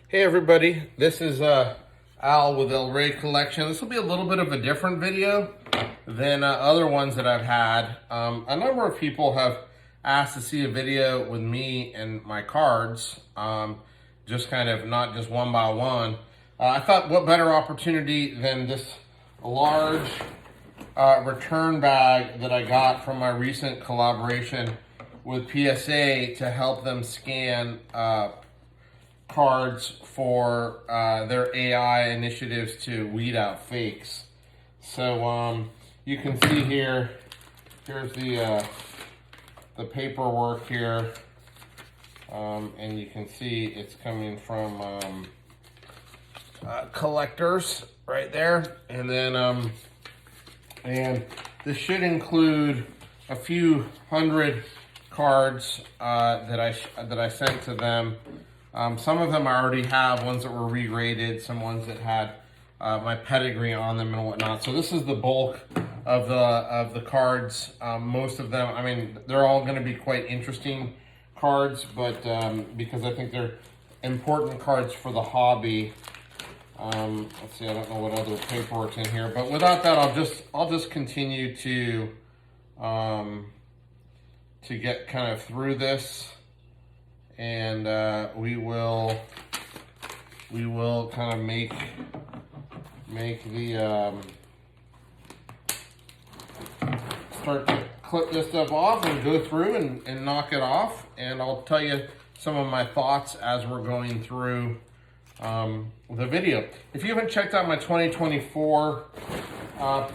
Hey everybody, this is Al with El Rey Collection. This will be a little bit of a different video than other ones that I've had. A number of people have asked to see a video with me and my cards, just kind of not just one by one. I thought what better opportunity than this large return bag that I got from my recent collaboration with PSA to help them scan cards for their AI initiatives to weed out fakes. So you can see here, here's the paperwork here, and you can see it's coming from collectors right there, and then and this should include a few hundred cards that I sent to them. Some of them I already have, ones that were re-graded, some ones that had my pedigree on them and whatnot. So this is the bulk of the cards. Most of them, I mean, they're all going to be quite interesting cards, but because I think they're important cards for the hobby. Let's see, I don't know what other paperwork's in here, but without that, I'll just continue to get kind of through this. And we will kind of make the start to clip this stuff off and go through and knock it off, and I'll tell you some of my thoughts as we're going through the video. If you haven't checked out my 2024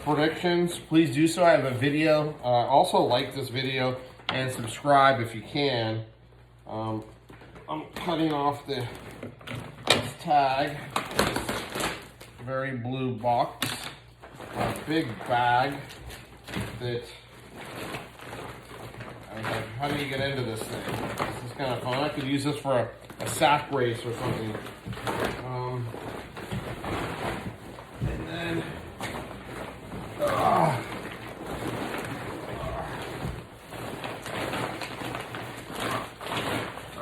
predictions, please do so. I have a video. Also like this video and subscribe if you can. I'm cutting off this tag, this very blue box, a big bag that, I was like, how do you get into this thing? This is kind of fun. I could use this for a sack race or something. And then,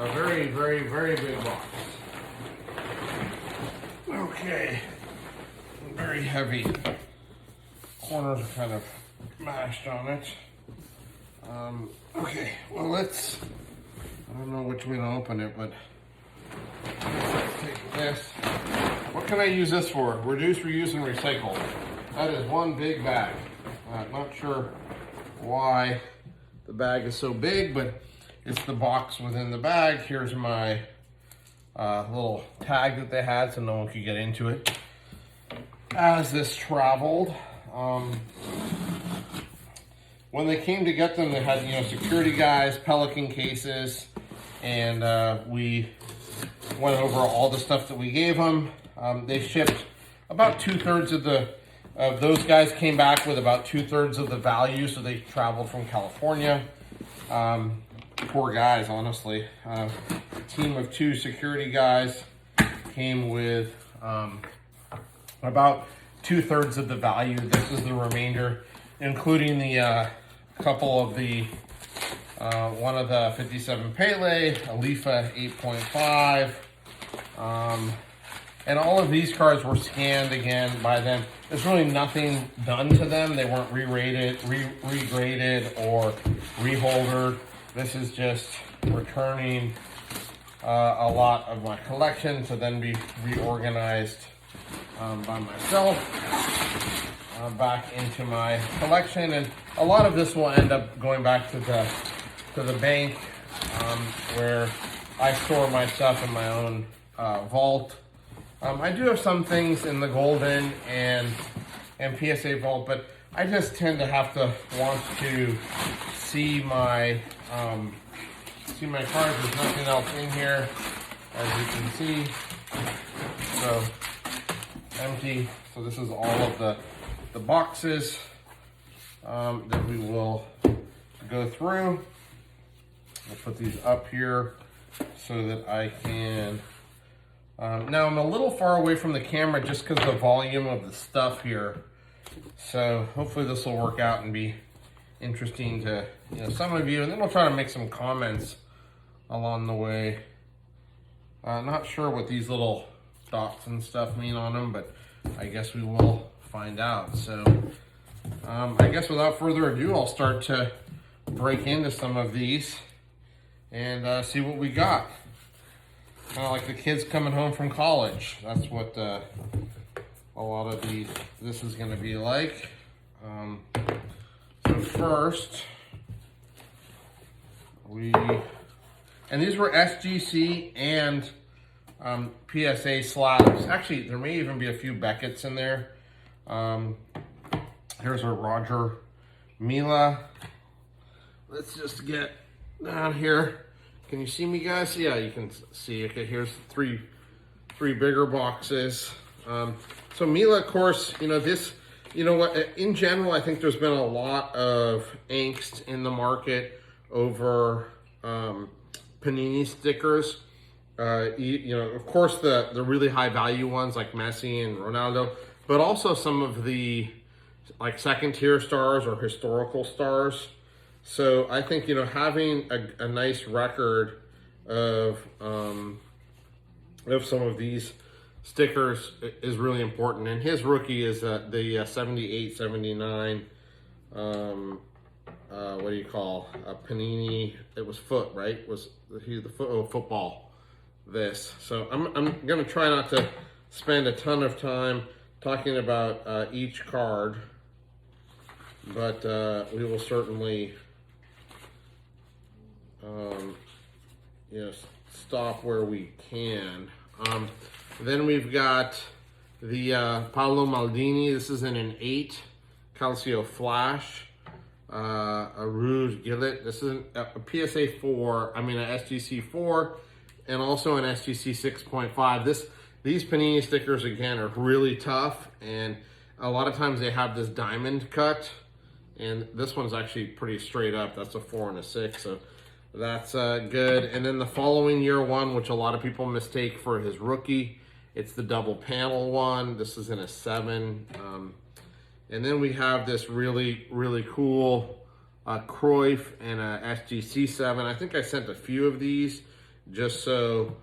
a very, very, very big box. Okay. Very heavy. Corners are kind of mashed on it. Okay, well I don't know which way to open it, but let's take this. What can I use this for? Reduce, reuse, and recycle. That is one big bag. Not sure why the bag is so big, but it's the box within the bag. Here's my little tag that they had so no one could get into it. As this traveled, when they came to get them, they had, security guys, Pelican cases, and we went over all the stuff that we gave them. They shipped about 2/3 of those guys came back with about 2/3 of the value, so they traveled from California. Poor guys, honestly. A team of 2 security guys came with about 2/3 of the value. This is the remainder, including the couple of the one of the 57 Pele, Alifa 8.5, and all of these cards were scanned again by them. There's really nothing done to them. They weren't re-graded or reholdered. This is just returning a lot of my collection to then be reorganized by myself back into my collection, and a lot of this will end up going back to the bank where I store my stuff in my own vault. I do have some things in the Golden and PSA vault, but I just tend to have to want to see my cards. There's nothing else in here, as you can see. So empty. So this is all of the boxes that we will go through. I'll put these up here so that I can. Now I'm a little far away from the camera just because of the volume of the stuff here. So hopefully this will work out and be interesting to some of you, and then we'll try to make some comments along the way Not sure what these little dots and stuff mean on them, but I guess we will find out. So I guess without further ado, I'll start to break into some of these and see what we got. Kind of like the kids coming home from college. That's what a lot of this is going to be like. So first, and these were SGC and PSA slabs. Actually, there may even be a few Beckett's in there. Here's a Roger Mila. Let's just get down here. Can you see me, guys? Yeah, you can see. Okay, here's three bigger boxes. So Mila, of course, this, what, in general, I think there's been a lot of angst in the market over Panini stickers. Of course, the really high value ones like Messi and Ronaldo, but also some of the like second tier stars or historical stars. So I think, having a nice record of some of these stickers is really important. And his rookie is the 78, 79, what do you call Panini? It was foot, right? Was he the football? This. So I'm gonna try not to spend a ton of time talking about each card, but we will certainly stop where we can. Then we've got the Paolo Maldini. This is in an 8 Calcio Flash. A Rouge Gillet. This is a PSA 4. I mean, an SGC 4, and also an SGC 6.5. These Panini stickers again are really tough, and a lot of times they have this diamond cut, and this one's actually pretty straight up. That's a 4 and a 6, so that's good. And then the following year one, which a lot of people mistake for his rookie, it's the double panel one. This is in a 7. And then we have this really, really cool Cruyff and a SGC 7. I think I sent a few of these just so,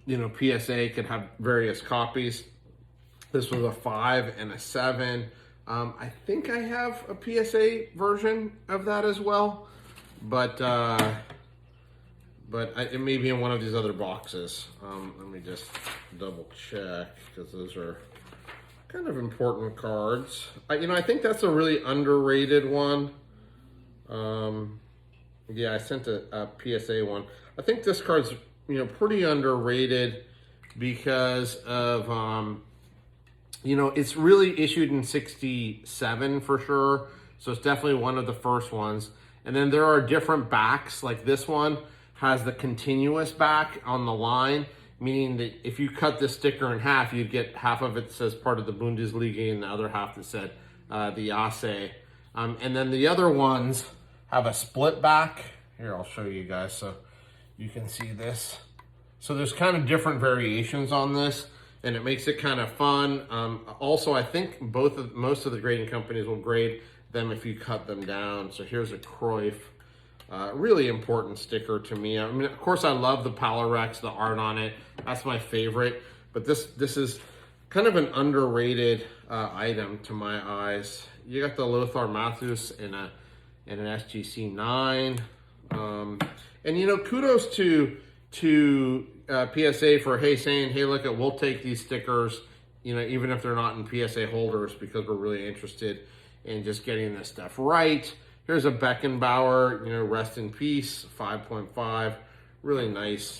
PSA could have various copies. This was a 5 and a 7. I think I have a PSA version of that as well, but it may be in one of these other boxes. Let me just double check, because those are kind of important cards. I think that's a really underrated one. Yeah, I sent a PSA one. I think this card's, pretty underrated because of, it's really issued in 67 for sure. So it's definitely one of the first ones. And then there are different backs. Like this one has the continuous back on the line, meaning that if you cut this sticker in half, you'd get half of it says part of the Bundesliga and the other half that said the ASE. And then the other ones have a split back. Here, I'll show you guys so you can see this. So there's kind of different variations on this, and it makes it kind of fun. Also, I think most of the grading companies will grade them if you cut them down. So here's a Cruyff. Really important sticker to me. I mean, of course, I love the Palarex, the art on it. That's my favorite. But this is kind of an underrated item to my eyes. You got the Lothar Matthäus in an SGC 9. And kudos to PSA for saying, hey, look, we'll take these stickers, even if they're not in PSA holders, because we're really interested in just getting this stuff right. Here's a Beckenbauer, rest in peace, 5.5. Really nice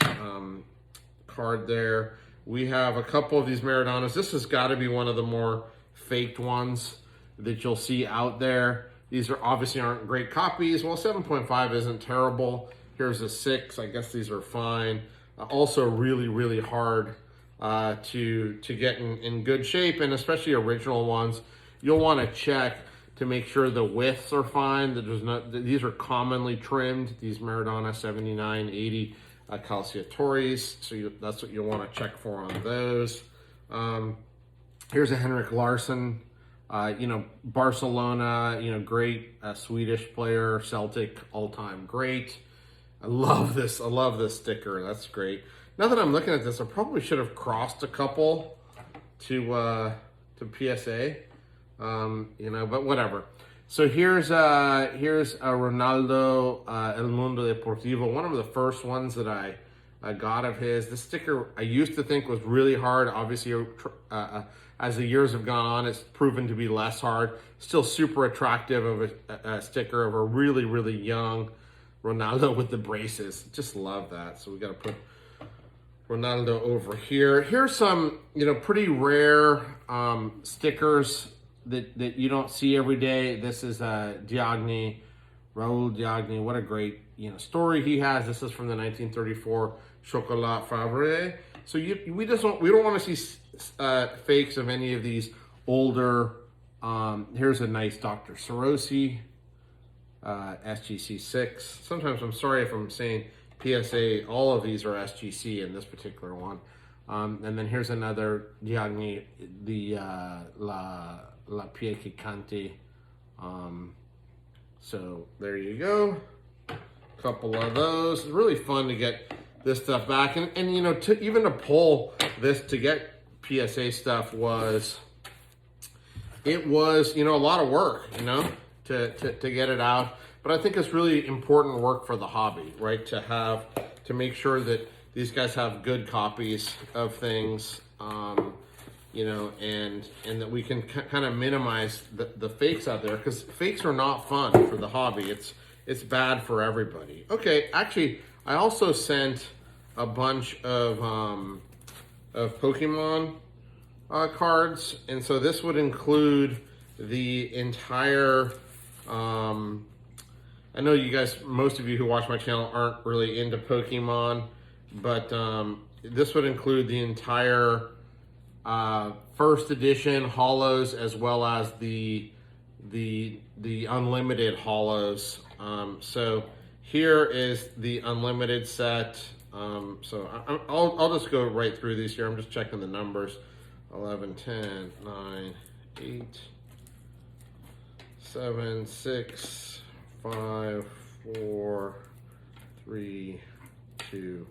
card there. We have a couple of these Maradonas. This has got to be one of the more faked ones that you'll see out there. These obviously aren't great copies. Well, 7.5 isn't terrible. Here's a 6. I guess these are fine. Also really, really hard to get in good shape, and especially original ones. You'll want to check to make sure the widths are fine. These are commonly trimmed. These Maradona 79, 80 Calciatores. So that's what you'll want to check for on those. Here's a Henrik Larsson. Barcelona, great Swedish player, Celtic all-time great. I love this. I love this sticker. That's great. Now that I'm looking at this, I probably should have crossed a couple to PSA. You know, but whatever. So here's a Ronaldo El Mundo Deportivo, one of the first ones that I got of his. This sticker I used to think was really hard. Obviously, as the years have gone on, it's proven to be less hard. Still super attractive of a sticker of a really, really young Ronaldo with the braces. Just love that. So we got to put Ronaldo over here. Here's some, you know, pretty rare stickers that you don't see every day. This is Diagne, Raul Diagne. What a great, you know, story he has. This is from the 1934 Chocolat Favre. So we don't want to see fakes of any of these older. Here's a nice Dr. Sorosi, SGC6. Sometimes I'm sorry if I'm saying PSA. All of these are SGC in this particular one. And then here's another Diagne, the La Pie Que Cante. So there you go. A couple of those. It's really fun to get this stuff back. And you know, even to pull this to get PSA stuff was, it was, you know, a lot of work, you know, to get it out. But I think it's really important work for the hobby, right? To make sure that these guys have good copies of things, you know, and that we can kind of minimize the fakes out there, because fakes are not fun for the hobby. It's bad for everybody. Okay, actually, I also sent a bunch of Pokemon cards, and so this would include the entire. I know you guys, most of you who watch my channel aren't really into Pokemon, but this would include the entire first edition holos, as well as the unlimited holos. So here is the unlimited set. So I'll just go right through these here. I'm just checking the numbers. 11, 10, 9, 8, 7, 6, 5, 4, 3, 2,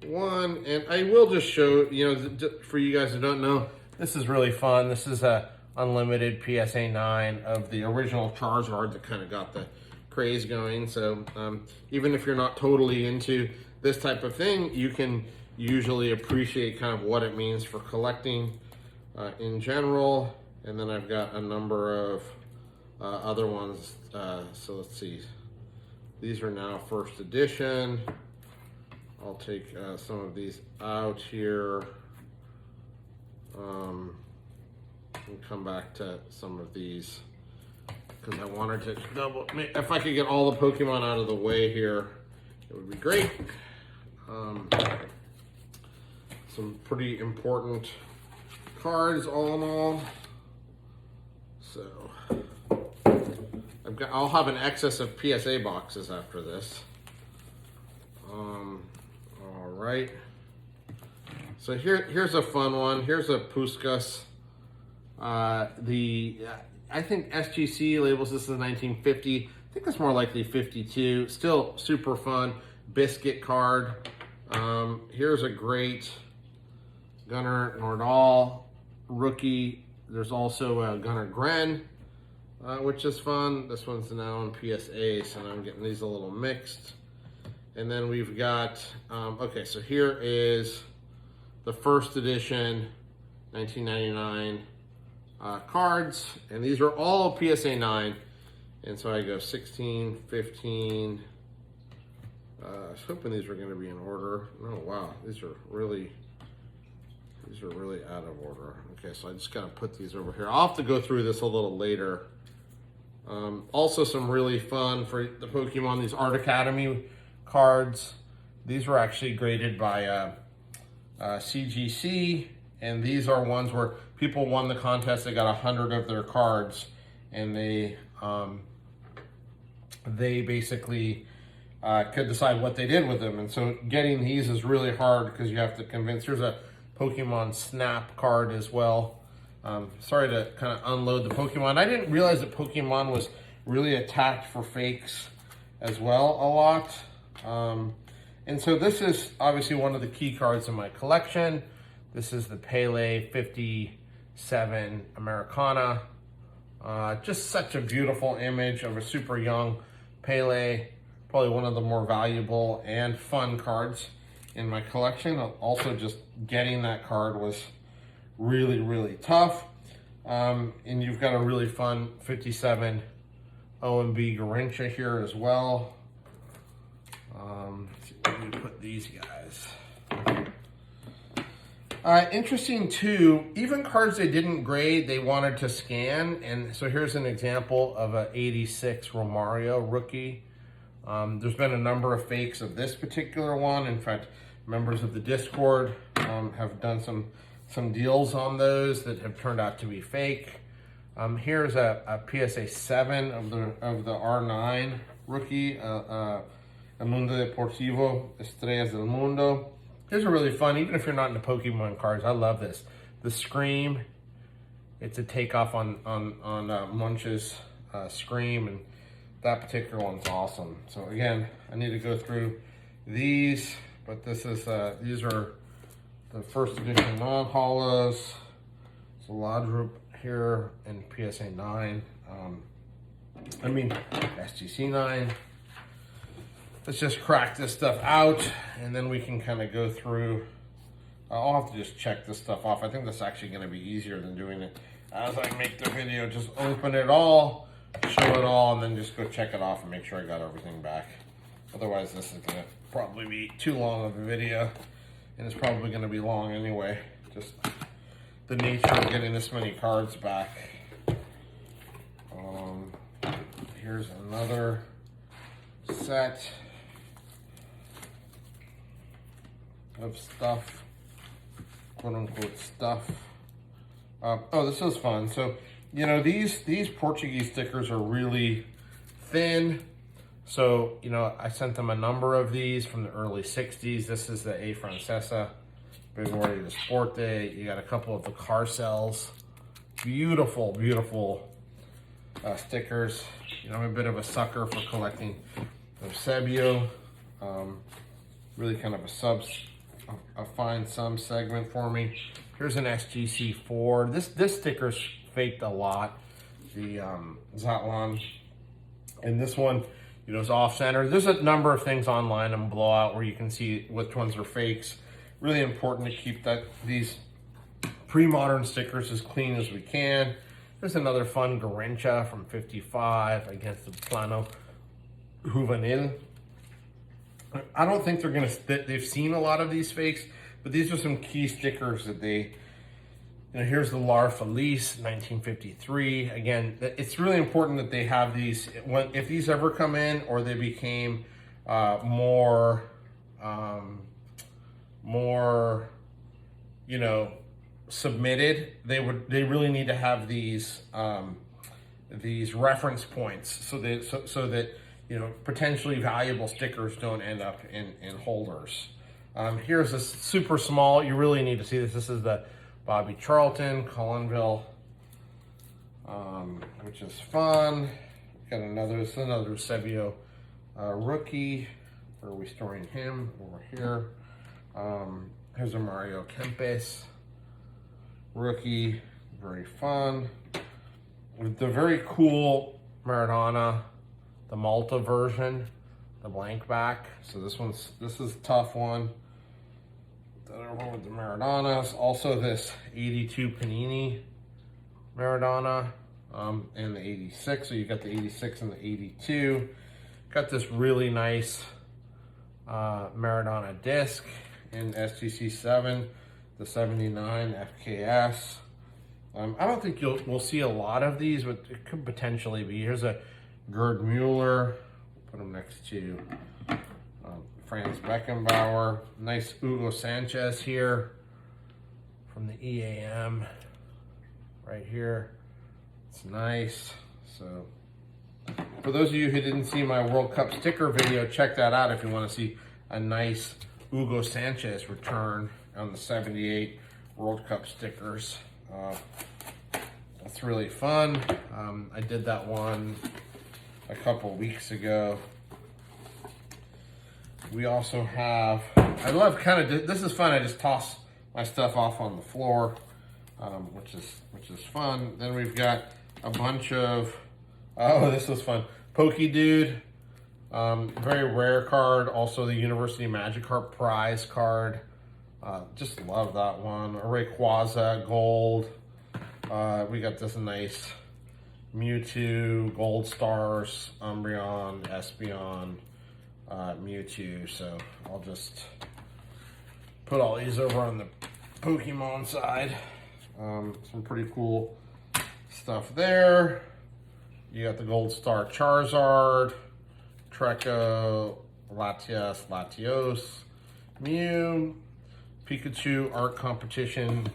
1. And I will just show, you know, for you guys who don't know, this is really fun. This is a unlimited PSA 9 of the original Charizard that kind of got the craze going. So even if you're not totally into this type of thing, you can usually appreciate kind of what it means for collecting in general. And then I've got a number of other ones. So let's see. These are now first edition. I'll take some of these out here. And come back to some of these, because I wanted to double. If I could get all the Pokemon out of the way here, it would be great. Some pretty important cards, all in all. So I'll have an excess of PSA boxes after this. All right. So here's a fun one. Here's a Puskas. I think SGC labels this as 1950. I think it's more likely 52. Still super fun. Biscuit card. Here's a great Gunnar Nordahl rookie. There's also Gunnar Gren, which is fun. This one's now on PSA, so I'm getting these a little mixed. And then we've got, okay, so here is the first edition 1999 cards, and these are all PSA 9. And so I go 16, 15. I was hoping these were going to be in order. Oh wow, these are really out of order. Okay, so I just gotta put these over here. I'll have to go through this a little later. Also some really fun for the Pokemon, these Art Academy cards. These were actually graded by CGC, and these are ones where people won the contest. They got 100 of their cards, and they basically could decide what they did with them. And so getting these is really hard, because you have to convince. Here's a Pokemon Snap card as well. Sorry to kind of unload the Pokemon. I didn't realize that Pokemon was really attacked for fakes as well a lot. And so this is obviously one of the key cards in my collection. This is the Pele 57 Americana. Just such a beautiful image of a super young Pele. Probably one of the more valuable and fun cards in my collection. Also, just getting that card was really, really tough. And you've got a really fun 57 OMB Garrincha here as well. Let me put these guys. Interesting too, even cards they didn't grade, they wanted to scan. And so here's an example of an 86 Romario rookie. There's been a number of fakes of this particular one. In fact, members of the Discord have done some deals on those that have turned out to be fake. Here's a PSA 7 of the R9 rookie, El Mundo Deportivo Estrellas del Mundo. Here's a really fun, even if you're not into Pokemon cards, I love this. The Scream, it's a takeoff on Munch's Scream, and that particular one's awesome. So again, I need to go through these, but this is these are the first edition non-holos. So Laudrup here in PSA 9. SGC 9. Let's just crack this stuff out, and then we can kind of go through. I'll have to just check this stuff off. I think that's actually going to be easier than doing it as I make the video. Just open it all, show it all, and then just go check it off and make sure I got everything back. Otherwise, this is going to probably be too long of a video, and it's probably going to be long anyway. Just the nature of getting this many cards back. Here's another set of stuff, quote unquote stuff. Oh, this is fun. So, you know, these Portuguese stickers are really thin. So, you know, I sent them a number of these from the early 60s. This is the A Francesa, Vigore de Sporte. You got a couple of the Carcels. Beautiful, beautiful stickers. You know, I'm a bit of a sucker for collecting Eusebio. Really kind of a fine sum segment for me. Here's an SGC4. This sticker's faked a lot. The Zatlan. And this one, you know, is off center. There's a number of things online in Blowout where you can see which ones are fakes. Really important to keep these pre-modern stickers as clean as we can. There's another fun Garrincha from 55 against the Plano Juvenil. I don't think they've seen a lot of these fakes, but these are some key stickers that they, you know, here's the Lar Feliz 1953. Again, it's really important that they have these, if these ever come in or they became more, you know, submitted, they really need to have these reference points so that you know, potentially valuable stickers don't end up in holders. Here's a super small, you really need to see this. This is the Bobby Charlton, Collinville, which is fun. Got this is another Eusebio rookie. Where are we storing him? Over here. Here's a Mario Kempes rookie, very fun. With the very cool Maradona, the Malta version, the blank back. So this is a tough one. Over with the Maradonas. Also this 82 Panini Maradona, and the 86. So you got the 86 and the 82. Got this really nice Maradona disc in SGC 7, the 79 FKS. I don't think we'll see a lot of these, but it could potentially be. Here's a Gerd Mueller. Put him next to Franz Beckenbauer. Nice Hugo Sanchez here from the EAM right here. It's nice. So for those of you who didn't see my World Cup sticker video, check that out if you want to see a nice Hugo Sanchez return on the 78 World Cup stickers. That's really fun. I did that one a couple weeks ago. We also have, I love kind of, this is fun. I just toss my stuff off on the floor, which is fun. Then we've got a bunch of, oh, this was fun. Pokedude, very rare card. Also the University Magikarp prize card. Just love that one. A Rayquaza gold. We got this nice Mewtwo, Gold Stars, Umbreon, Espeon, Mewtwo. So I'll just put all these over on the Pokemon side. Some pretty cool stuff there. You got the Gold Star Charizard, Treecko, Latias, Latios, Mew, Pikachu Art Competition,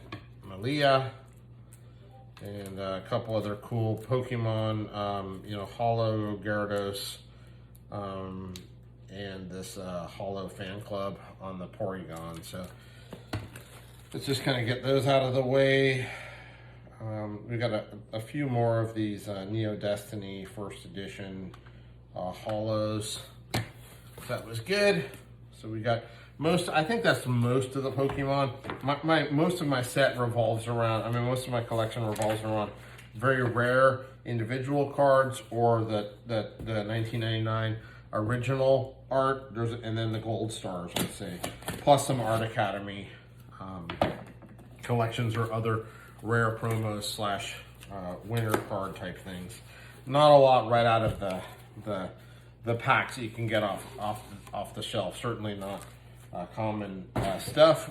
Malia, and a couple other cool Pokemon, Holo Gyarados, and this Holo Fan Club on the Porygon. So let's just kind of get those out of the way. We got a few more of these Neo Destiny First Edition Holos. That was good. So we got I think that's most of the Pokemon. Most of my set revolves around, most of my collection revolves around very rare individual cards or the 1999 original art. And then the Gold Stars, let's say, plus some Art Academy collections or other rare promos / winter card type things. Not a lot right out of the packs that you can get off the shelf. Certainly not common stuff.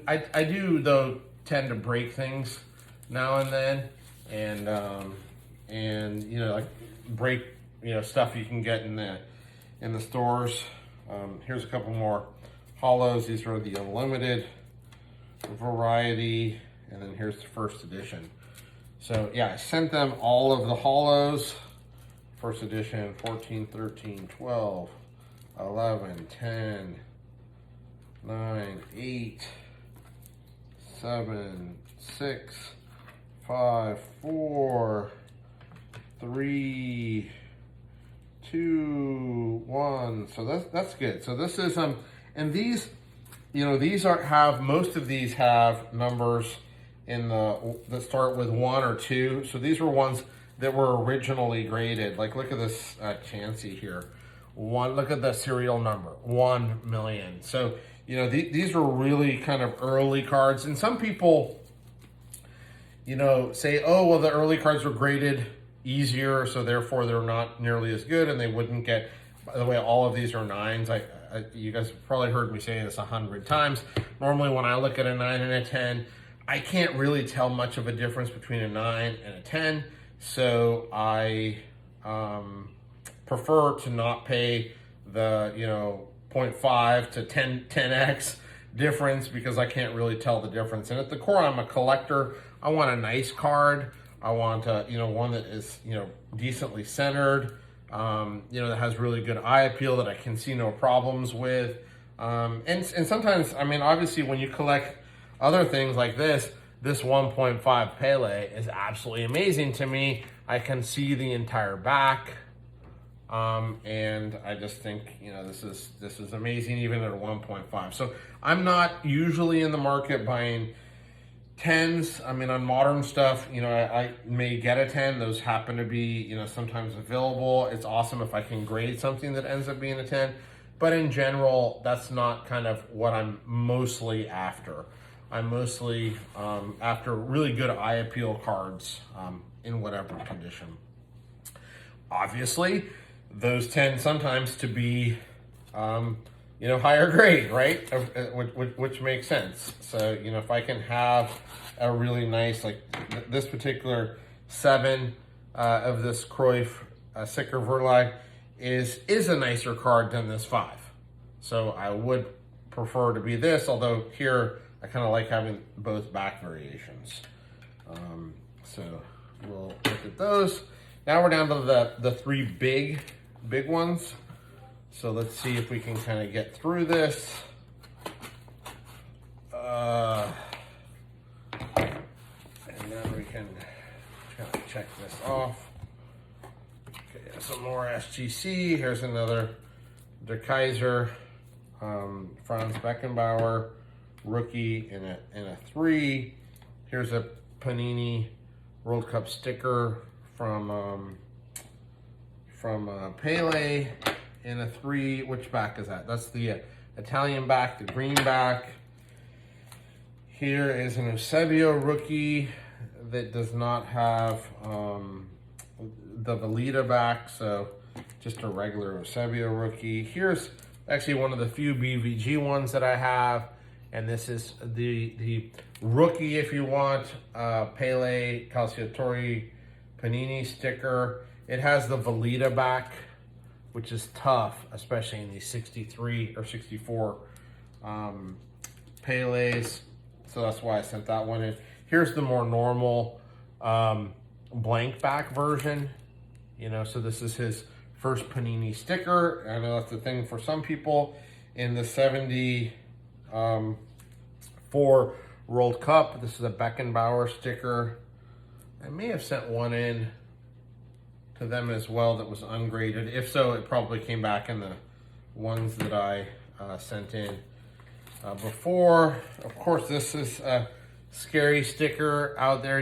I do though tend to break things now and then, and like break stuff you can get in the stores. Here's a couple more Holos. These are the Unlimited variety, and then here's the First Edition. So yeah, I sent them all of the Holos. First Edition, 14, 13, 12, 11, 10, 9, 8, 7, 6, 5, 4, 3, 2, 1. So that's good. So this is and these, these have most of these have numbers in that start with 1 or 2. So these were ones that were originally graded. Like look at this Chansey here. Look at the serial number, 1 million. So these were really kind of early cards, and some people, say, oh, well, the early cards were graded easier, so therefore they're not nearly as good, and they wouldn't get. By the way, all of these are 9s. You guys have probably heard me say this 100 times. Normally, when I look at a 9 and a 10, I can't really tell much of a difference between a 9 and a 10, so I prefer to not pay the 0.5 to 10x difference, because I can't really tell the difference. And at the core, I'm a collector. I want a nice card. I want one that is decently centered, that has really good eye appeal, that I can see no problems with. And sometimes, obviously when you collect other things like this 1.5 Pele is absolutely amazing to me. I can see the entire back. And I just think, this is amazing even at a 1.5. So I'm not usually in the market buying 10s. On modern stuff, I may get a 10. Those happen to be, sometimes available. It's awesome if I can grade something that ends up being a 10. But in general, that's not kind of what I'm mostly after. I'm mostly after really good eye appeal cards in whatever condition. Obviously, those tend sometimes to be, higher grade, right? Which makes sense. So, if I can have a really nice, like this particular 7 of this Cruyff Sicker Verlag is a nicer card than this 5. So I would prefer to be this, although here I kind of like having both back variations. So we'll look at those. Now we're down to the 3 big ones. So let's see if we can kind of get through this. And then we can kind of check this off. Okay, some more SGC. Here's another De Kaiser. Franz Beckenbauer rookie in a 3. Here's a Panini World Cup sticker from Pele in a 3. Which back is that? That's the Italian back, the green back. Here is an Eusebio rookie that does not have the Velita back, so just a regular Eusebio rookie. Here's actually one of the few BVG ones that I have, and this is the rookie, if you want, Pele Calciatore Panini sticker. It has the Velita back, which is tough, especially in these 63 or 64 Peles. So that's why I sent that one in. Here's the more normal blank back version. So this is his first Panini sticker. I know that's the thing for some people. In the 74 World Cup, this is a Beckenbauer sticker. I may have sent one in to them as well that was ungraded. If so, it probably came back in the ones that I sent in before. Of course, this is a scary sticker out there.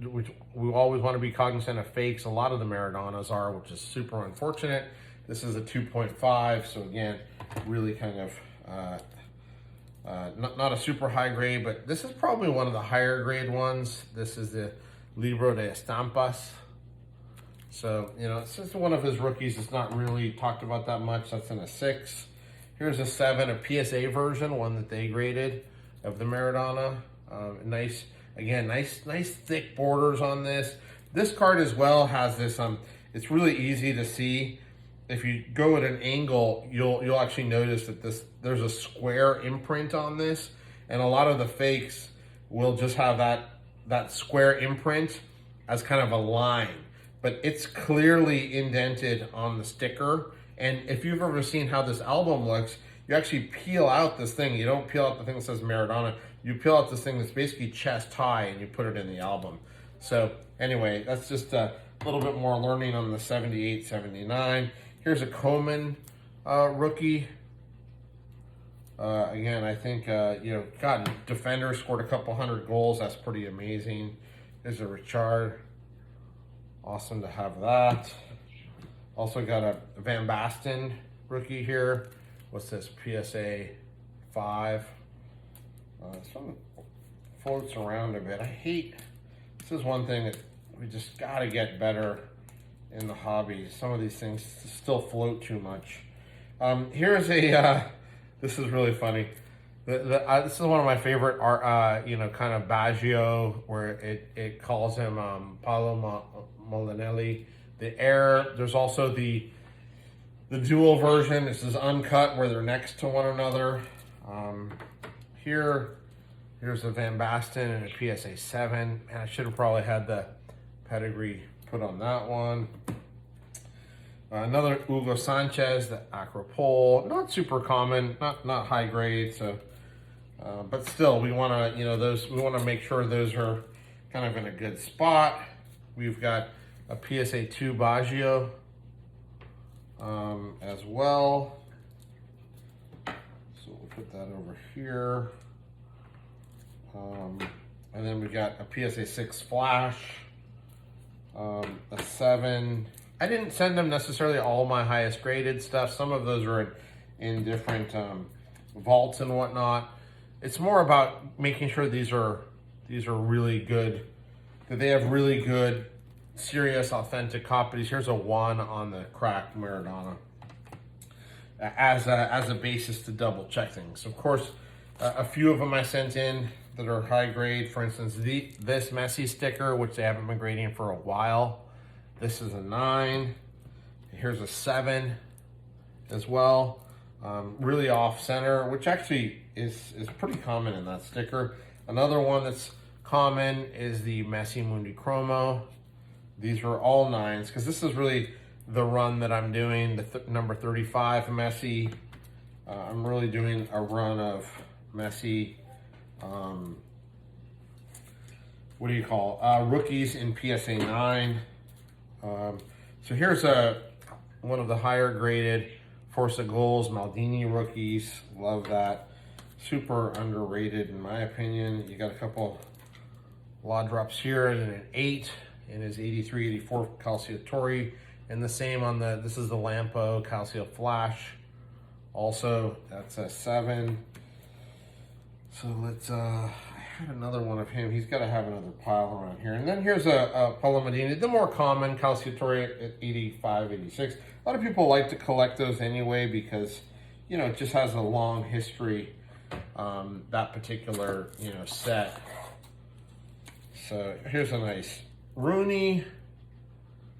Which we always want to be cognizant of fakes. A lot of the Maradonas are, which is super unfortunate. This is a 2.5, so again, really kind of not a super high grade, but this is probably one of the higher grade ones. This is the Libro de Estampas. So, it's just one of his rookies. It's not really talked about that much. That's in a 6. Here's a 7, a PSA version, one that they graded of the Maradona. Nice thick borders on this. This card as well has this, it's really easy to see. If you go at an angle, you'll actually notice that there's a square imprint on this, and a lot of the fakes will just have that square imprint as kind of a line, but it's clearly indented on the sticker. And if you've ever seen how this album looks, you actually peel out this thing. You don't peel out the thing that says Maradona. You peel out this thing that's basically chest high, and you put it in the album. So anyway, that's just a little bit more learning on the 78, 79. Here's a Coman rookie. Again, I think, God, defender, scored a couple hundred goals. That's pretty amazing. There's a Richard. Awesome to have that. Also got a Van Basten rookie here. What's this? PSA 5. This one floats around a bit. This is one thing that we just got to get better in the hobby. Some of these things still float too much. Here's a, this is really funny. This is one of my favorite art, kind of Baggio, where it calls him Paolo Molinelli. The Air, there's also the dual version. This is uncut, where they're next to one another. Here's a Van Basten and a PSA 7. And I should have probably had the pedigree put on that one. Another Hugo Sanchez, the Acropole. Not super common, not high grade, so but still, we want to, we want to make sure those are kind of in a good spot. We've got a PSA 2 Baggio as well. So we'll put that over here. And then we got a PSA 6 Flash, a 7. I didn't send them necessarily all my highest graded stuff. Some of those are in different vaults and whatnot. It's more about making sure these are really good, that they have really good, serious, authentic copies. Here's a 1 on the cracked Maradona as a basis to double check things. Of course, a few of them I sent in that are high grade. For instance, this Messi sticker, which they haven't been grading for a while. This is a 9. Here's a 7 as well. Really off center, which actually is pretty common in that sticker. Another one that's common is the Messi Mundi Chromo. These are all 9s, because this is really the run that I'm doing, the number 35 Messi. I'm really doing a run of Messi, rookies in PSA 9. So here's one of the higher graded course, the goals, Maldini rookies, love that. Super underrated in my opinion. You got a couple lot drops here and an 8 in his 83, 84 Calciatore. And the same on the, this is the Lampo Calcio Flash. Also, that's a 7. So let's, I had another one of him. He's got to have another pile around here. And then here's a Paolo Maldini, the more common Calciatore at 85, 86. A lot of people like to collect those anyway because, you know, it just has a long history, that particular, you know, set. So here's a nice Rooney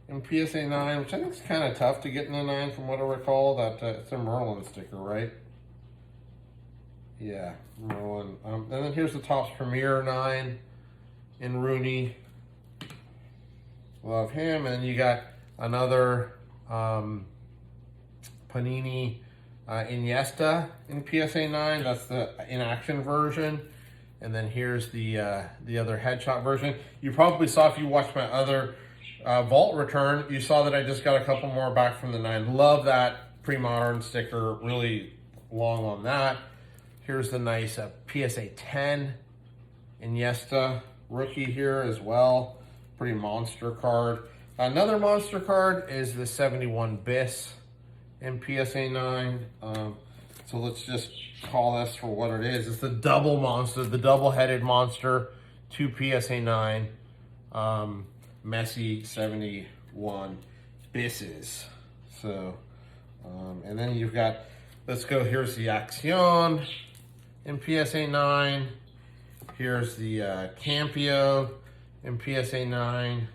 in PSA 9, which I think is kind of tough to get in the 9 from what I recall. That it's a Merlin sticker, right? Yeah, Merlin. And then here's the Topps Premier 9 in Rooney. Love him. And then you got another Panini Iniesta in PSA 9. That's the in-action version. And then here's the other headshot version. You probably saw, if you watched my other vault return, you saw that I just got a couple more back from the 9. Love that pre-modern sticker, really long on that. Here's the nice PSA 10 Iniesta rookie here as well. Pretty monster card. Another monster card is the 71 Bis in PSA 9. So let's just call this for what it is. It's the double monster, the double-headed monster, 2 PSA 9. Messi 71 Bisses. So, and then you've got, let's go, here's the Action in PSA 9. Here's the Campio in PSA 9.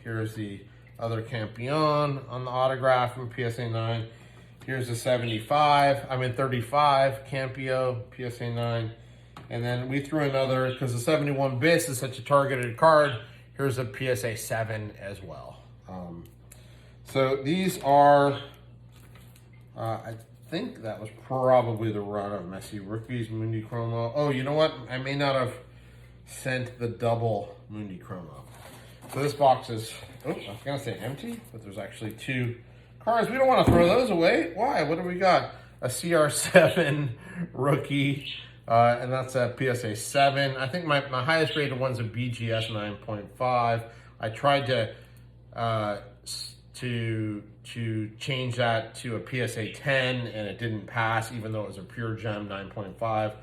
Here's the other Campion on the autograph in PSA 9. Here's the 75, 35 Campio, PSA 9. And then we threw another, because the 71 Bis is such a targeted card, here's a PSA 7 as well. So these are, I think that was probably the run of Messi rookies, Mundi Chromo. Oh, you know what? I may not have sent the double Mundi Chromo. So this box is, oh, I was gonna say empty, but there's actually 2 cards. We don't want to throw those away. Why? What do we got? A CR7 rookie, and that's a PSA 7. I think my highest rated one's a BGS 9.5. I tried to change that to a PSA 10, and it didn't pass, even though it was a pure gem 9.5.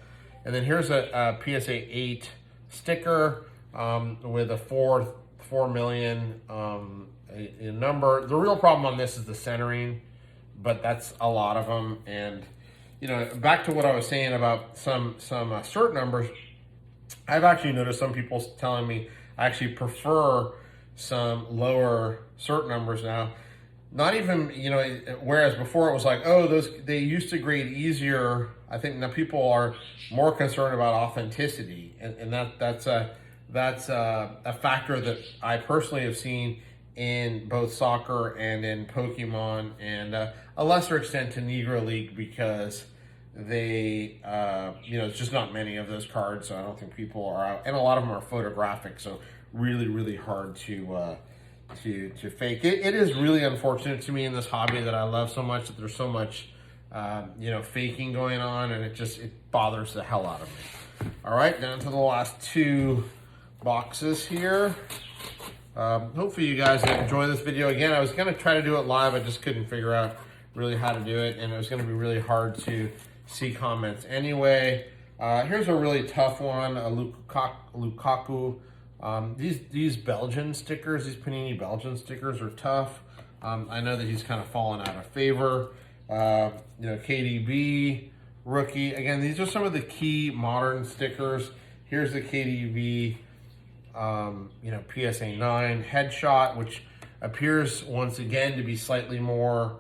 And then here's a PSA 8 sticker with a 4 million a number. The real problem on this is the centering, but that's a lot of them. And you know, back to what I was saying about some cert numbers, I've actually noticed some people telling me I actually prefer some lower cert numbers now. Not even, you know, whereas before it was like, oh, they used to grade easier. I think now people are more concerned about authenticity, and that's a factor that I personally have seen in both soccer and in Pokemon, and a lesser extent to Negro League, because they, you know, it's just not many of those cards, so I don't think people are out, and a lot of them are photographic, so really, really hard to fake. It is really unfortunate to me in this hobby that I love so much that there's so much, you know, faking going on, and it bothers the hell out of me. All right, down to the last 2 boxes here. Hopefully you guys enjoy this video. Again, I was going to try to do it live. I just couldn't figure out really how to do it, and it was going to be really hard to see comments anyway. Here's a really tough one, a Lukaku. These Belgian stickers, these Panini Belgian stickers are tough. I know that he's kind of fallen out of favor. You know, KDB rookie. Again, these are some of the key modern stickers. Here's the KDB, you know, PSA 9 headshot, which appears once again to be slightly more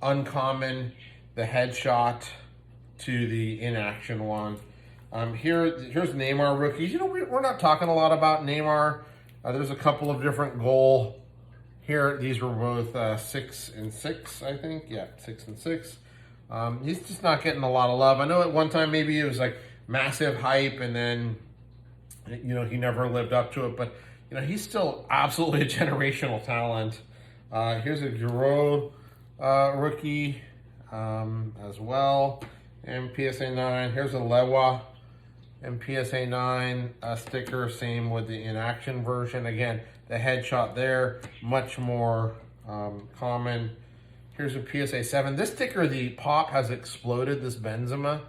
uncommon, the headshot to the in-action one. Here's Neymar rookies. You know, we're not talking a lot about Neymar. There's a couple of different goal here. These were both 6 and 6, I think. Yeah, 6 and 6. He's just not getting a lot of love. I know at one time maybe it was like massive hype, and then, you know, he never lived up to it. But, you know, he's still absolutely a generational talent. Here's a Giroud rookie as well. And PSA 9. Here's a Lewa and PSA 9 sticker. Same with the in action version. Again, the headshot there, much more common. Here's a PSA 7. This sticker, the pop has exploded, this Benzema.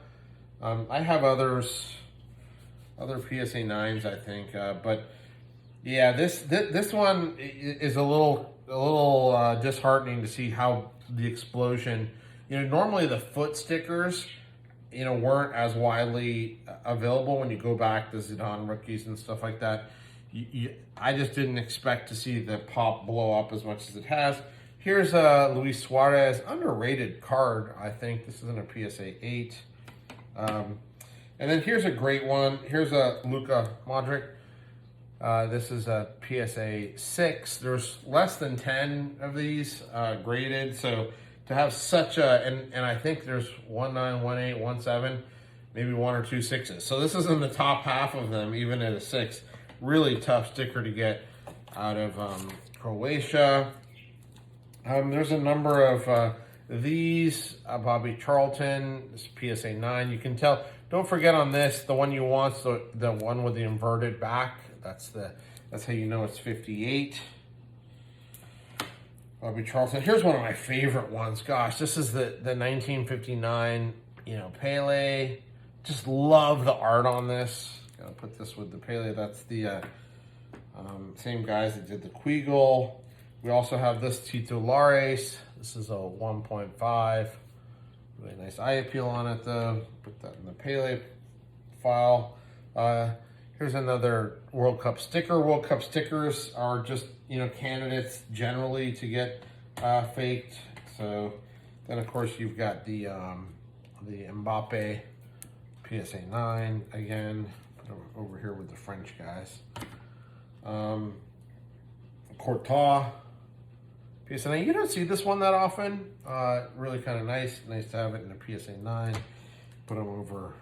I have other PSA 9s, I think, but yeah, this one is a little disheartening to see how the explosion. You know, normally the foot stickers, you know, weren't as widely available when you go back to Zidane rookies and stuff like that. I just didn't expect to see the pop blow up as much as it has. Here's a Luis Suarez, underrated card, I think. This isn't a PSA 8. And then here's a great one. Here's a Luka Modric. This is a PSA 6. There's less than 10 of these graded. So to have such a, and I think there's 1.9, 1.8, 1.7, maybe 1 or 2 6s. So this is in the top half of them, even at a 6. Really tough sticker to get out of Croatia. There's a number of these. Bobby Charlton, this PSA 9. You can tell. Don't forget on this, the one you want, the one with the inverted back. That's how you know it's 58. Bobby Charlton. Here's one of my favorite ones. Gosh, this is the 1959, you know, Pele. Just love the art on this. Gotta put this with the Pele. That's the same guys that did the Quiggle. We also have this Tito Lares. This is a 1.5. Really nice eye appeal on it though. Put that in the Pele file. Here's another World Cup sticker. World Cup stickers are just, you know, candidates generally to get faked. So then of course you've got the Mbappe PSA 9 again. Put them over here with the French guys. Courtois PSA 9. You don't see this one that often. Really kind of nice. Nice to have it in a PSA 9. Put them over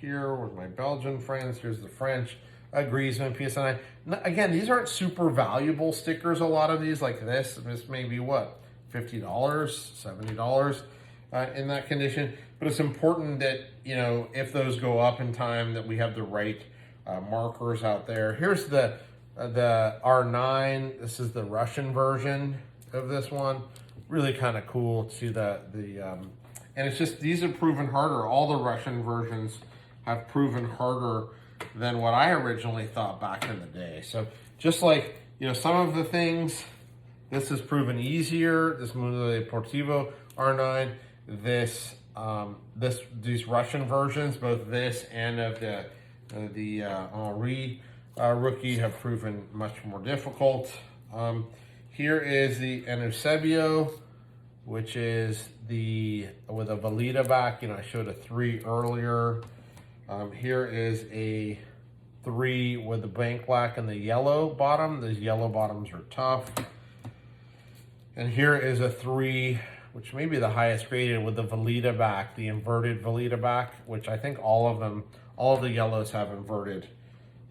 here with my Belgian friends. Here's the French. Griezmann PSA 9. Again, these aren't super valuable stickers. A lot of these, like this may be what, $50, $70 in that condition. But it's important that, you know, if those go up in time, that we have the right markers out there. Here's the R9. This is the Russian version of this one. Really kind of cool to see and it's just, these have proven harder. All the Russian versions have proven harder than what I originally thought back in the day. So just like, you know, some of the things, this has proven easier. This Mundo Deportivo R9, these Russian versions, both this and of the Henry rookie, have proven much more difficult. Here is the Eusebio, which is with a Velita back. You know, I showed a 3 earlier. Here is a 3 with the bank black and the yellow bottom. These yellow bottoms are tough. And here is a 3, which may be the highest graded, with the Velita back, the inverted Velita back, which I think all of the yellows have inverted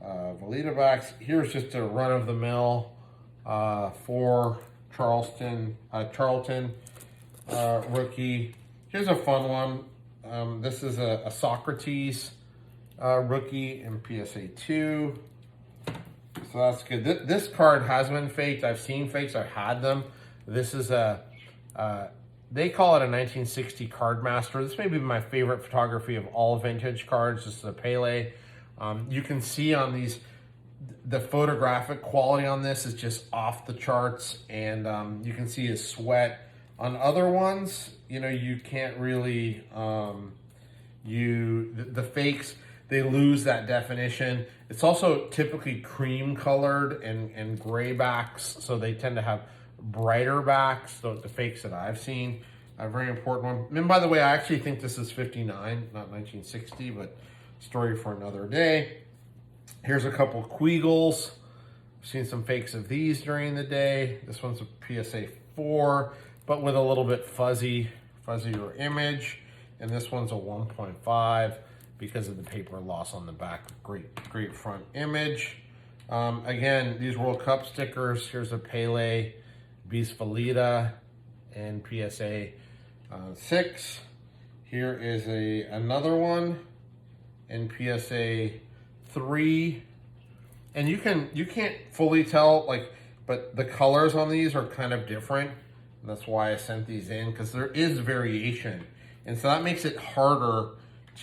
Velita backs. Here's just a run-of-the-mill for Charlton rookie. Here's a fun one. This is a Socrates rookie in PSA 2. So that's good. This card has been faked. I've seen fakes. I've had them. This is they call it a 1960 card master. This may be my favorite photography of all vintage cards. This is a Pele. You can see on these, the photographic quality on this is just off the charts, and you can see his sweat. On other ones, you know, you can't really, the fakes, they lose that definition. It's also typically cream colored and gray backs, so they tend to have brighter backs. So the fakes that I've seen, a very important one. And by the way, I actually think this is 59, not 1960, but story for another day. Here's a couple Quiggles. I've seen some fakes of these during the day. This one's a PSA 4, but with a little bit fuzzier image. And this one's a 1.5 because of the paper loss on the back. Great front image. Again, these World Cup stickers. Here's a Pele, Beast Velita, in PSA 6. Here is another one in PSA 3. And you can't fully tell, like, but the colors on these are kind of different. And that's why I sent these in, because there is variation. And so that makes it harder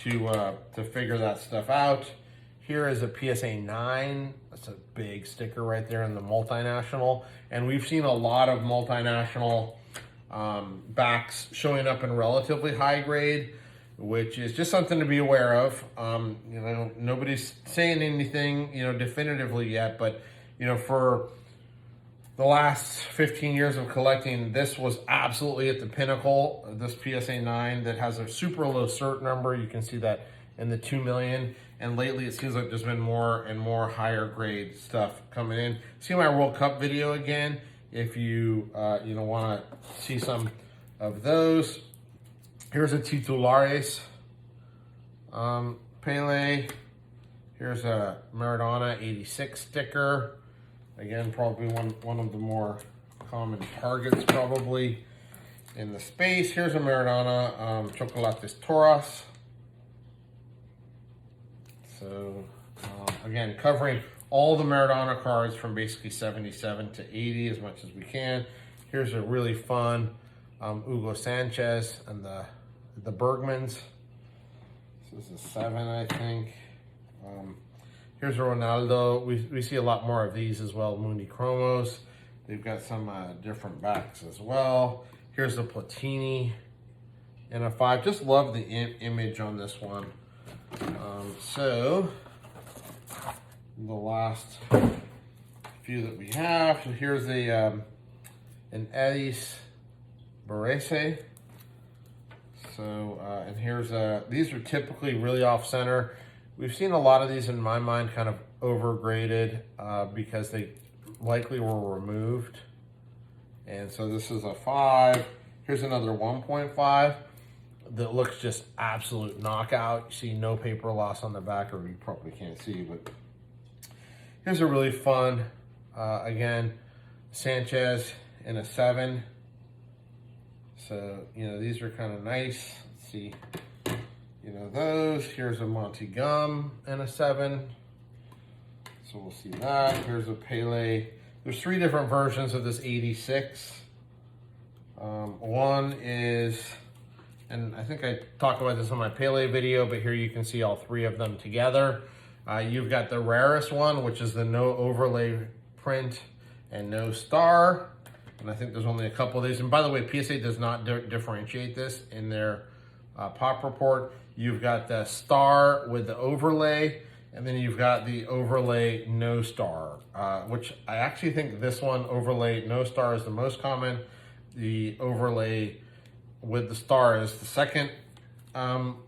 to figure that stuff out. Here is a PSA 9. That's a big sticker right there in the multinational. And we've seen a lot of multinational backs showing up in relatively high grade, which is just something to be aware of. You know, nobody's saying anything, you know, definitively yet, but, you know, for the last 15 years of collecting, this was absolutely at the pinnacle. This PSA 9 that has a super low cert number. You can see that in the 2 million. And lately, it seems like there's been more and more higher grade stuff coming in. See my World Cup video again if you you know, want to see some of those. Here's a Titulares Pele. Here's a Maradona 86 sticker. Again, probably one of the more common targets probably in the space. Here's a Maradona Chocolates Toros. So again, covering all the Maradona cards from basically 77 to 80 as much as we can. Here's a really fun Hugo Sanchez and the Bergmans. This is a 7, I think. Here's a Ronaldo. We see a lot more of these as well, Mundi Chromos. They've got some different backs as well. Here's the Platini and a 5. Just love the image on this one. So the last few that we have. So here's an Elis Barese. So and here's these are typically really off center. We've seen a lot of these in my mind kind of overgraded because they likely were removed. And so this is a 5. Here's another 1.5 that looks just absolute knockout. You see no paper loss on the back, or you probably can't see, but here's a really fun, again, Sanchez in a 7. So, you know, these are kind of nice. Let's see, you know, those. Here's a Monty Gum in a 7. So we'll see that. Here's a Pele. There's 3 different versions of this 86. One is, and I think I talked about this on my Pele video, but here you can see all 3 of them together. You've got the rarest one, which is the no overlay print and no star. And I think there's only a couple of these. And by the way, PSA does not differentiate this in their pop report. You've got the star with the overlay, and then you've got the overlay no star, which I actually think this one, overlay no star, is the most common. The overlay with the star is the second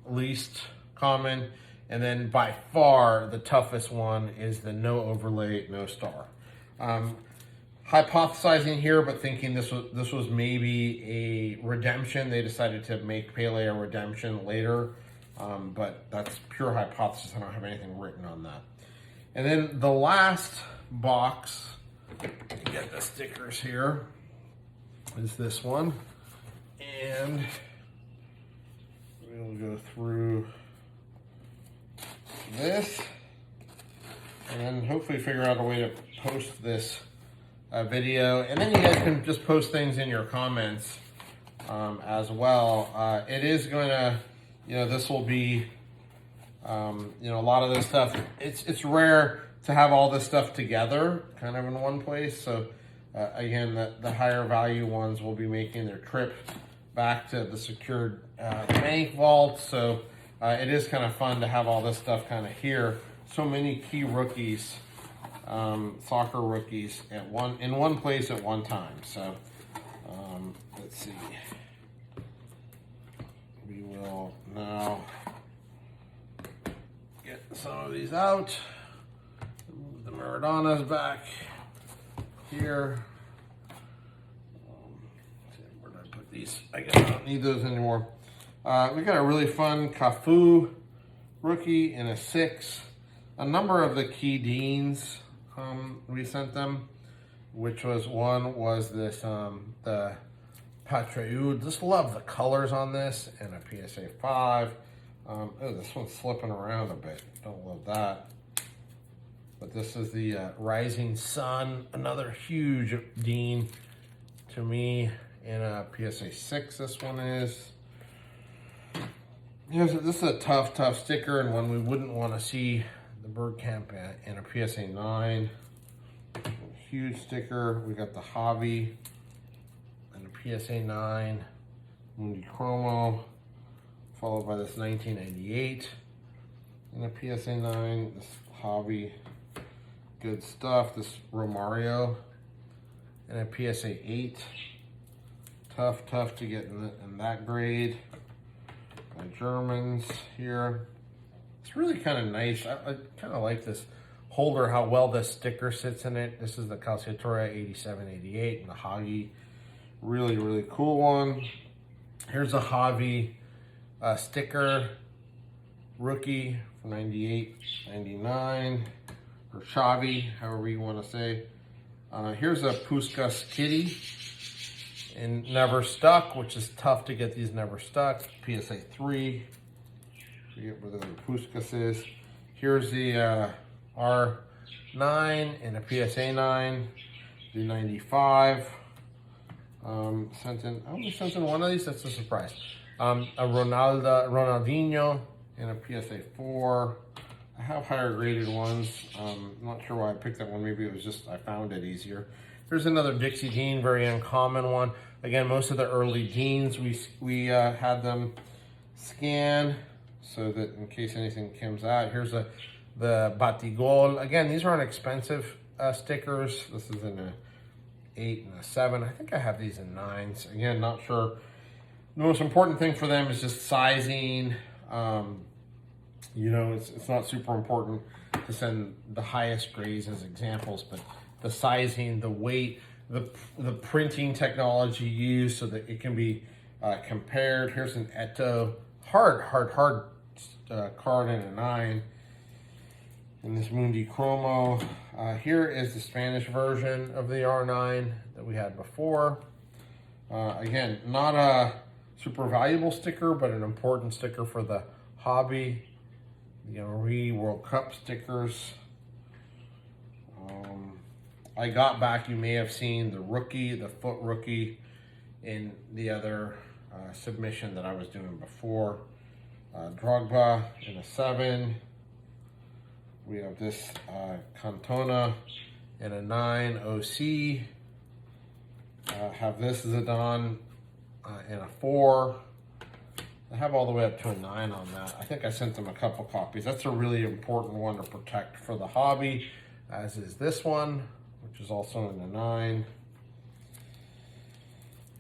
least common. And then by far the toughest one is the no overlay, no star. Hypothesizing here, but thinking this was maybe a redemption. They decided to make Pele a redemption later, but that's pure hypothesis. I don't have anything written on that. And then the last box, get the stickers here, is this one. And we'll go through this and then hopefully figure out a way to post this video. And then you guys can just post things in your comments as well. It is going to, you know, this will be, you know, a lot of this stuff. It's rare to have all this stuff together kind of in one place. So again, the higher value ones will be making their trip back to the secured bank vault. So it is kind of fun to have all this stuff kind of here. So many key rookies, soccer rookies in one place at one time. So let's see. We will now get some of these out. Move the Maradonas back here. Where did I put these? I guess I don't need those anymore. We got a really fun Cafu rookie in a 6. A number of the key Deans we sent them, which was one was this the Patriot. Just love the colors on this, and a PSA 5. Oh, this one's slipping around a bit. Don't love that. But this is the Rising Sun, another huge Dean to me, in a PSA 6. This one is. This is a tough sticker, and one we wouldn't want to see the Bergkamp in a PSA 9. Huge sticker. We got the Hobby and a PSA 9, Mundi Chromo, followed by this 1998 and a PSA 9. This Hobby, good stuff. This Romario and a PSA 8. Tough to get in that grade. My Germans here. It's really kind of nice. I kind of like this holder, how well this sticker sits in it. This is the Calciatore 8788 and the Hagi. Really cool one. Here's a Javi sticker, rookie from 98, 99, or Xavi, however you want to say. Here's a Puskas kitty in Never Stuck, which is tough to get these Never Stuck. PSA 3. Forget where the Puskas is. Here's the R9 and a PSA 9. The 95. I only sent in one of these. That's a surprise. A Ronaldinho and a PSA 4. I have higher graded ones. I'm not sure why I picked that one. Maybe it was just I found it easier. Here's another Dixie Dean, very uncommon one. Again, most of the early Deans we had them scan so that in case anything comes out. Here's the Batigol. Again, these aren't expensive stickers. This is in a 8 and a 7. I think I have these in 9s. Again, not sure. The most important thing for them is just sizing. You know, it's not super important to send the highest grades as examples, but the sizing, the weight, the printing technology used so that it can be compared. Here's an Eto hard card in a 9. In this Mundi Chromo. Here is the Spanish version of the R9 that we had before. Again, not a super valuable sticker, but an important sticker for the hobby. The Henry World Cup stickers. I got back, you may have seen the rookie, the foot rookie in the other submission that I was doing before. Drogba in a 7. We have this Cantona in a 9 OC. Have this Zidane in a 4. I have all the way up to a 9 on that. I think I sent them a couple copies. That's a really important one to protect for the hobby, as is this one, which is also in a 9.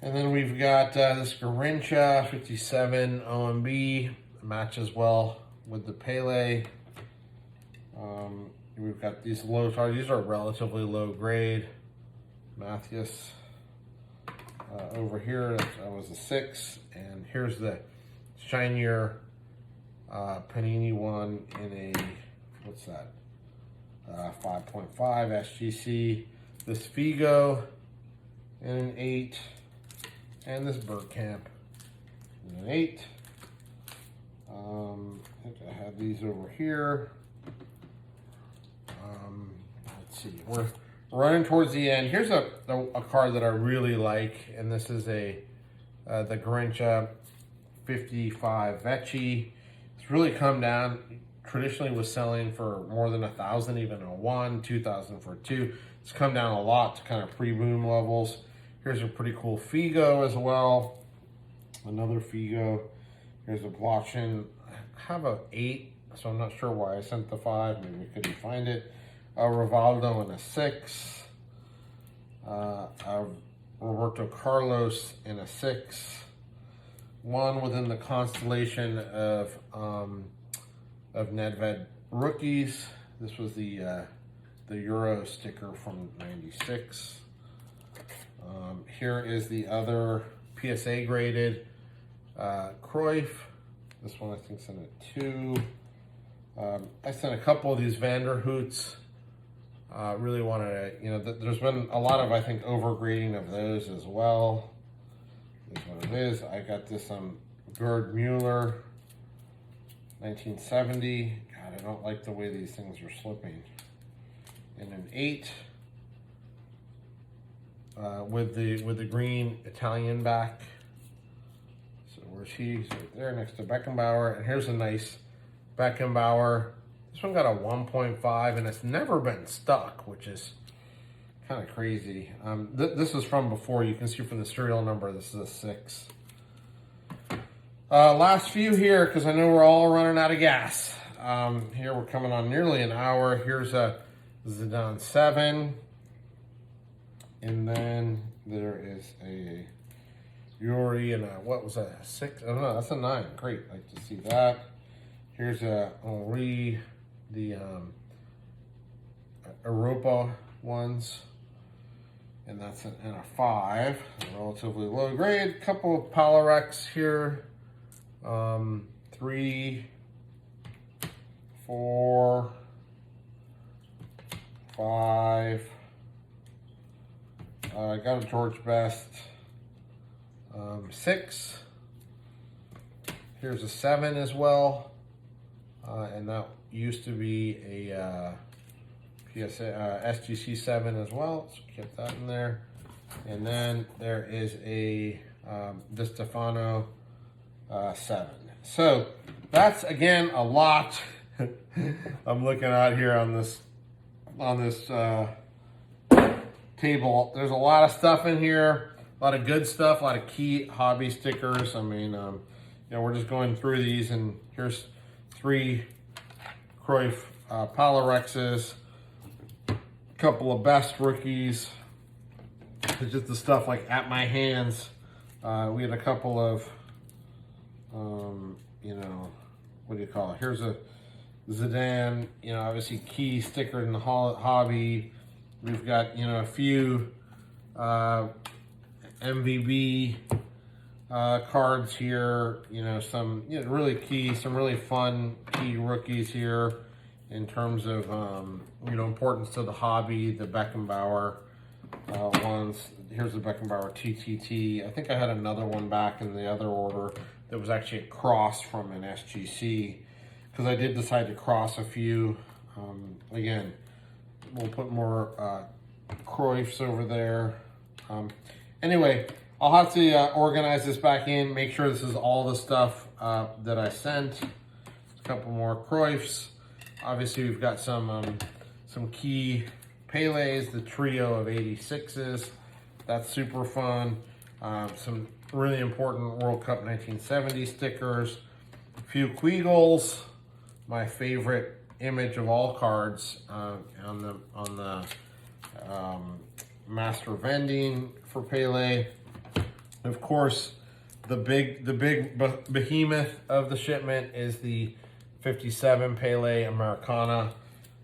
And then we've got this Garincha 57 OMB. Matches well with the Pele. We've got these low tar. These are relatively low grade. Matthias over here, that was a 6. And here's the shinier Panini one in a, what's that? 5.5 SGC. This Figo in an 8. And this Bergkamp in an 8. I think I have these over here. Let's see, we're running towards the end. Here's a card that I really like, and this is the Garincha 55 Vecchi. It's really come down. Traditionally was selling for more than 1,000, even a 1, 2,000 for a 2. It's come down a lot to kind of pre-boom levels. Here's a pretty cool Figo as well. Another Figo. Here's a Blotchin. I have a 8, so I'm not sure why I sent the 5. Maybe we couldn't find it. Rivaldo in a 6. Roberto Carlos in a 6. One within the constellation of Nedved rookies. This was the Euro sticker from '96. Here is the other PSA graded Cruyff. This one I think sent a 2. I sent a couple of these Vanderhoots. Really wanted to, there's been a lot of, I think, overgrading of those as well. is what it is. I got this Gerd Mueller, 1970. God, I don't like the way these things are slipping. And an 8 with the green Italian back. So where's he? He's right there next to Beckenbauer. And here's a nice Beckenbauer. This one got a 1.5 and it's never been stuck, which is kind of crazy. This is from before. You can see from the serial number, this is a 6. Last few here, because I know we're all running out of gas. Here we're coming on nearly an hour. Here's a Zidane 7. And then there is a Yuri and a, what was that, 6? I don't know, that's a 9. Great, I'd like to see that. Here's a Henri, the Europa ones. And that's in a 5, relatively low grade. Couple of Pyrex here. 3, 4, 5. I got a George Best 6. Here's a 7 as well. And that used to be a SGC 7 as well, so keep that in there. And then there is a Di Stefano 7. So that's again a lot. I'm looking out here on this table. There's a lot of stuff in here, a lot of good stuff, a lot of key hobby stickers. I mean, you know, we're just going through these, and here's 3 Cruyff Pylorexes. Couple of best rookies. It's just the stuff like at my hands. We had a couple of, you know, what do you call it? Here's a Zidane, you know, obviously key sticker in the hobby. We've got, you know, a few MVB cards here. You know, some really key, some really fun key rookies here. In terms of, you know, importance to the hobby, the Beckenbauer ones. Here's the Beckenbauer TTT. I think I had another one back in the other order that was actually a cross from an SGC, because I did decide to cross a few. Again, we'll put more Cruyffs over there. Anyway, I'll have to organize this back in, make sure this is all the stuff that I sent. A couple more Cruyffs. Obviously, we've got some key Pelés, the trio of 86s. That's super fun. Some really important World Cup 1970 stickers. A few Quigles, my favorite image of all cards on the master vending for Pelé. Of course, the big behemoth of the shipment is the 57 Pelé Americana.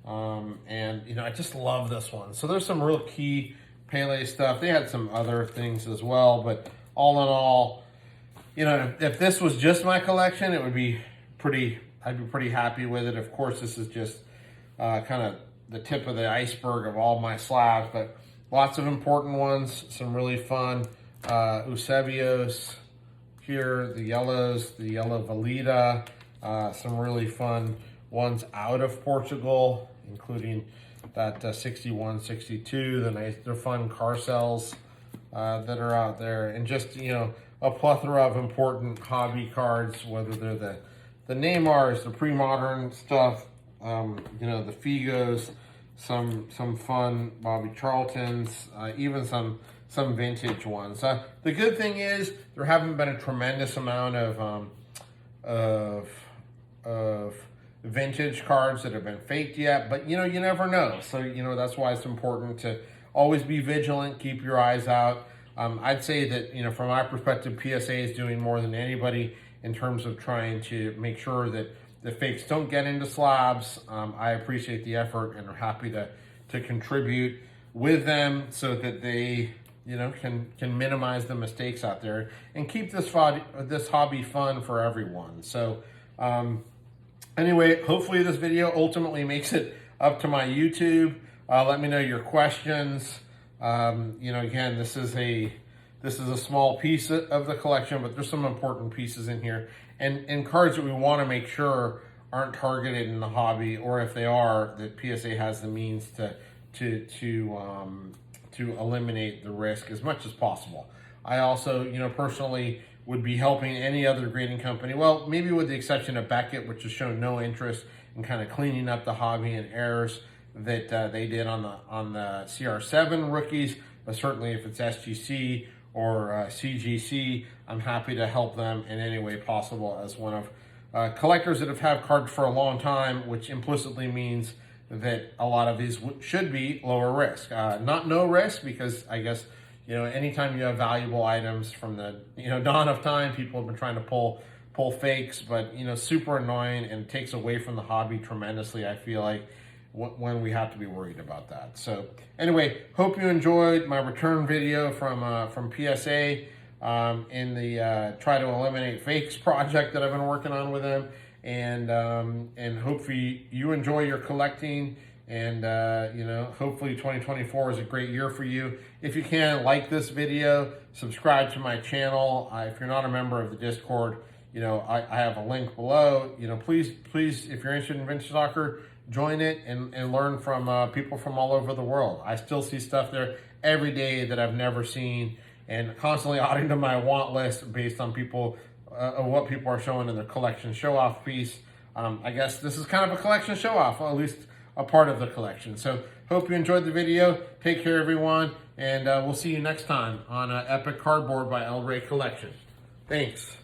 And, you know, I just love this one. So there's some real key Pelé stuff. They had some other things as well, but all in all, you know, if this was just my collection, it would be I'd be pretty happy with it. Of course, this is just kind of the tip of the iceberg of all my slabs, but lots of important ones, some really fun Eusebios here, the yellows, the yellow Valida. Some really fun ones out of Portugal, including that 61, 62, the fun Carcels that are out there, and just, you know, a plethora of important hobby cards, whether they're the Neymars, the pre-modern stuff, you know, the Figos, some fun Bobby Charltons, even some vintage ones. The good thing is there haven't been a tremendous amount of vintage cards that have been faked yet, but you know, you never know. So, you know, that's why it's important to always be vigilant, keep your eyes out. I'd say that, you know, from my perspective, PSA is doing more than anybody in terms of trying to make sure that the fakes don't get into slabs. I appreciate the effort and are happy to contribute with them so that they, you know, can minimize the mistakes out there and keep this hobby fun for everyone. So, anyway, hopefully this video ultimately makes it up to my YouTube. Let me know your questions. You know, again, this This is a small piece of the collection, but there's some important pieces in here, and cards that we want to make sure aren't targeted in the hobby, or if they are, that PSA has the means to eliminate the risk as much as possible. I also, personally would be helping any other grading company, well, maybe with the exception of Beckett, which has shown no interest in kind of cleaning up the hobby and errors that they did on the CR7 rookies, but certainly if it's SGC or CGC, I'm happy to help them in any way possible as one of collectors that have had cards for a long time, which implicitly means that a lot of these should be lower risk. Not no risk, because I guess, anytime you have valuable items from the, dawn of time, people have been trying to pull fakes, but, super annoying, and takes away from the hobby tremendously, I feel like, when we have to be worried about that. So anyway, hope you enjoyed my return video from PSA in the Try to Eliminate Fakes project that I've been working on with them. And hopefully you enjoy your collecting, and hopefully 2024 is a great year for you. If you can, like this video, subscribe to my channel. If you're not a member of the Discord, I have a link below. Please, if you're interested in vintage soccer, join it and learn from people from all over the world. I still see stuff there every day that I've never seen, and constantly adding to my want list based on people of what people are showing in their collection show-off piece. I guess this is kind of a collection show-off, or at least a part of the collection. So hope you enjoyed the video. Take care, everyone, and we'll see you next time on Epic Cardboard by El Rey Collection. Thanks.